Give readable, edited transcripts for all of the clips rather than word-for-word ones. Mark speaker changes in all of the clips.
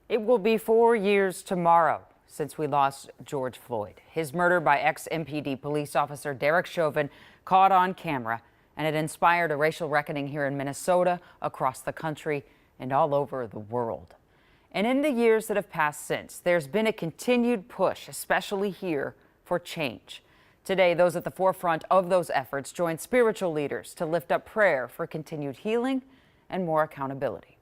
Speaker 1: It will be 4 years tomorrow since we lost George Floyd. His murder by ex-MPD police officer Derek Chauvin caught on camera, and it inspired a racial reckoning here in Minnesota, across the country, and all over the world. And in the years that have passed since, there's been a continued push, especially here, for change. Today, those at the forefront of those efforts joined spiritual leaders to lift up prayer for continued healing and more accountability.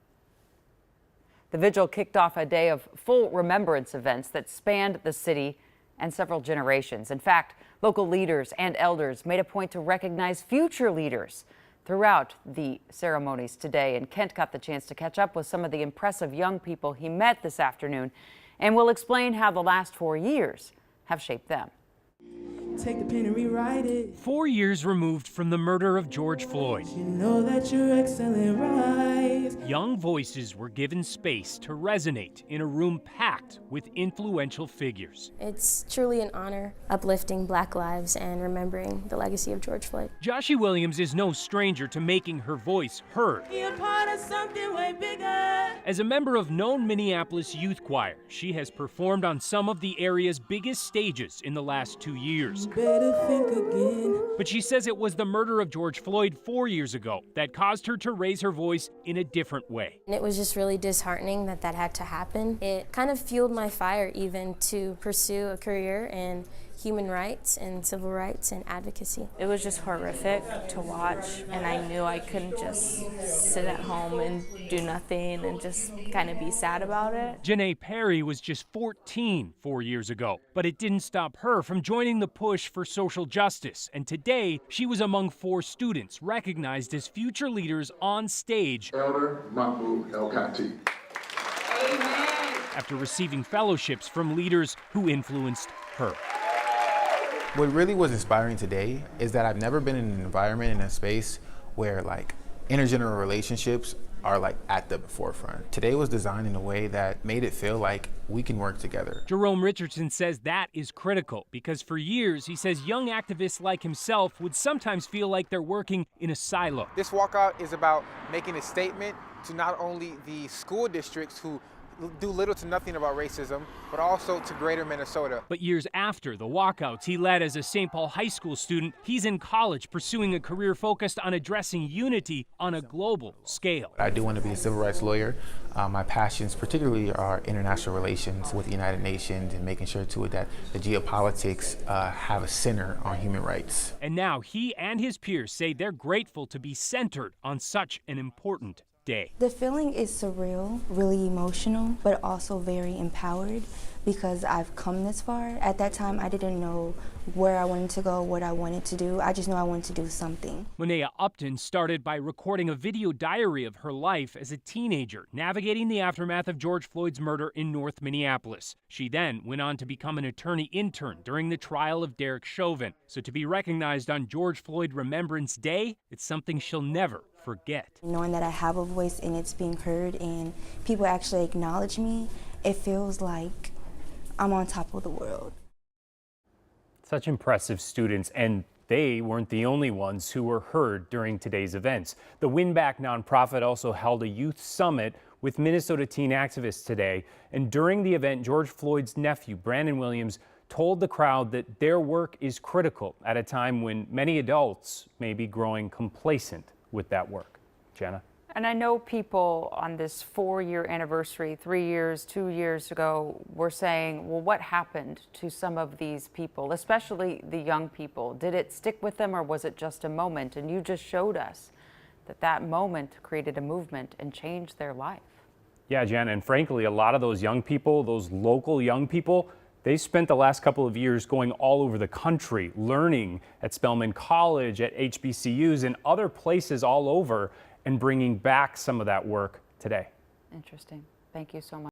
Speaker 1: The vigil kicked off a day of full remembrance events that spanned the city and several generations. In fact, local leaders and elders made a point to recognize future leaders throughout the ceremonies today. And Kent got the chance to catch up with some of the impressive young people he met this afternoon, and will explain how the last 4 years have shaped them.
Speaker 2: Take the pen and rewrite it.
Speaker 3: 4 years removed from the murder of George Floyd,
Speaker 2: You know that you're excellent, right?
Speaker 3: young voices were given space to resonate in a room packed with influential figures.
Speaker 4: It's truly an honor uplifting Black lives and remembering the legacy of George Floyd.
Speaker 3: Joshie Williams is no stranger to making her voice heard.
Speaker 2: Be a part of something way bigger.
Speaker 3: As a member of known Minneapolis Youth Choir, she has performed on some of the area's biggest stages in the last 2 years.
Speaker 2: Better think again.
Speaker 3: But she says it was the murder of George Floyd 4 years ago that caused her to raise her voice in a different way.
Speaker 4: And it was just really disheartening that that had to happen. It kind of fueled my fire even to pursue a career in human rights and civil rights and advocacy.
Speaker 5: It was just horrific to watch, and I knew I couldn't just sit at home and do nothing and just kind of be sad about it.
Speaker 3: Janae Perry was just 14 4 years ago, but it didn't stop her from joining the push for social justice. And today, she was among 4 students recognized as future leaders on stage
Speaker 6: Elder Mahmoud El Khati.
Speaker 3: after receiving fellowships from leaders who influenced her.
Speaker 7: What really was inspiring today is that I've never been in an environment, in a space where like intergenerational relationships are like at the forefront. Today was designed in a way that made it feel like we can work together.
Speaker 3: Jerome Richardson says that is critical because for years, he says young activists like himself would sometimes feel like they're working in a silo.
Speaker 8: This walkout is about making a statement to not only the school districts who do little to nothing about racism, but also to greater Minnesota.
Speaker 3: But years after the walkouts he led as a St. Paul high school student, he's in college pursuing a career focused on addressing unity on a global scale.
Speaker 7: I do want to be a civil rights lawyer. My passions particularly are international relations with the United Nations and making sure too that the geopolitics have a center on human rights.
Speaker 3: And now he and his peers say they're grateful to be centered on such an important day.
Speaker 9: The feeling is surreal, really emotional, but also very empowered because I've come this far. At that time, I didn't know where I wanted to go, what I wanted to do. I just knew I wanted to do something.
Speaker 3: Monea Upton started by recording a video diary of her life as a teenager, navigating the aftermath of George Floyd's murder in North Minneapolis. She then went on to become an attorney intern during the trial of Derek Chauvin. So to be recognized on George Floyd Remembrance Day, it's something she'll never forget.
Speaker 9: Knowing that I have a voice and it's being heard and people actually acknowledge me, it feels like I'm on top of the world.
Speaker 10: Such impressive students, and they weren't the only ones who were heard during today's events. The Win Back nonprofit also held a youth summit with Minnesota teen activists today. And during the event, George Floyd's nephew, Brandon Williams, told the crowd that their work is critical at a time when many adults may be growing complacent with that work. Jenna?
Speaker 1: And I know people on this 4-year anniversary, 3 years, 2 years ago, were saying, well, what happened to some of these people, especially the young people? Did it stick with them or was it just a moment? And you just showed us that that moment created a movement and changed their life.
Speaker 10: Yeah, Jenna, and frankly, a lot of those young people, those local young people, they spent the last couple of years going all over the country, learning at Spelman College, at HBCUs, and other places all over, and bringing back some of that work today.
Speaker 1: Interesting. Thank you so much.